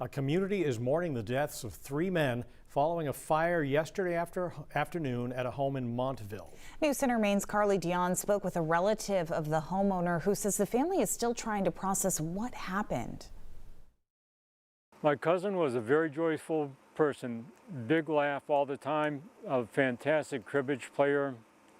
A community is mourning the deaths of 3 men following a fire yesterday afternoon at a home in Montville. News Center Maine's Carly Dion spoke with a relative of the homeowner who says the family is still trying to process what happened. My cousin was a very joyful person, big laugh all the time, a fantastic cribbage player,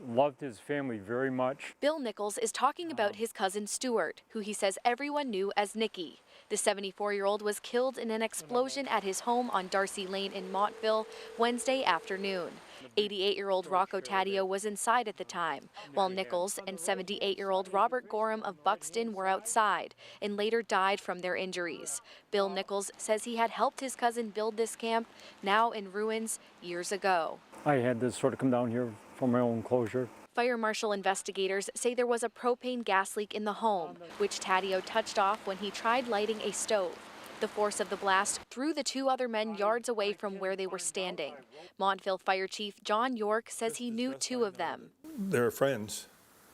loved his family very much. Bill Nichols is talking about his cousin Stuart, who he says everyone knew as Nicky. The 74-year-old was killed in an explosion at his home on Darcy Lane in Montville Wednesday afternoon. 88-year-old Rocco Taddeo was inside at the time, while Nichols and 78-year-old Robert Gorham of Buxton were outside and later died from their injuries. Bill Nichols says he had helped his cousin build this camp, now in ruins, years ago. I had to sort of come down here for my own closure. Fire marshal investigators say there was a propane gas leak in the home, which Taddeo touched off when he tried lighting a stove. The force of the blast threw the 2 other men yards away from where they were standing. Montville Fire Chief John York says he knew 2 of them. They're friends,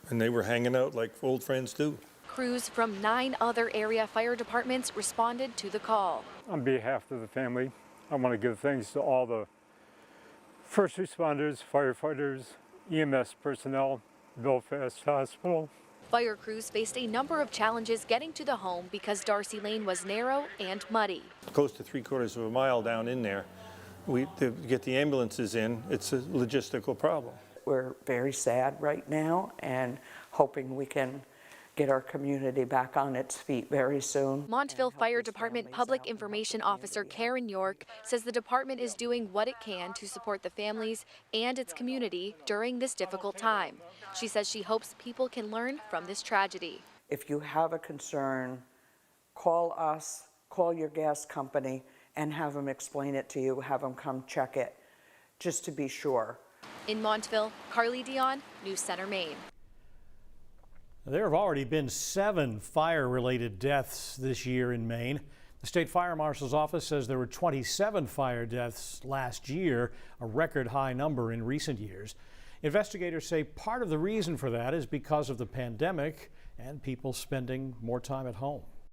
and they were hanging out like old friends do. Crews from 9 other area fire departments responded to the call. On behalf of the family, I want to give thanks to all the first responders, firefighters, EMS personnel, Belfast Hospital. Fire crews faced a number of challenges getting to the home because Darcy Lane was narrow and muddy. Close to 3/4 of a mile down in there. To get the ambulances in, it's a logistical problem. We're very sad right now and hoping we can get our community back on its feet very soon. Montville Fire Department Public Information Officer Karen York says the department is doing what it can to support the families and its community during this difficult time. She says she hopes people can learn from this tragedy. If you have a concern, call us, call your gas company, and have them explain it to you, have them come check it, just to be sure. In Montville, Carly Dion, News Center, Maine. There have already been 7 fire-related deaths this year in Maine. The State Fire Marshal's office says there were 27 fire deaths last year, a record high number in recent years. Investigators say part of the reason for that is because of the pandemic and people spending more time at home.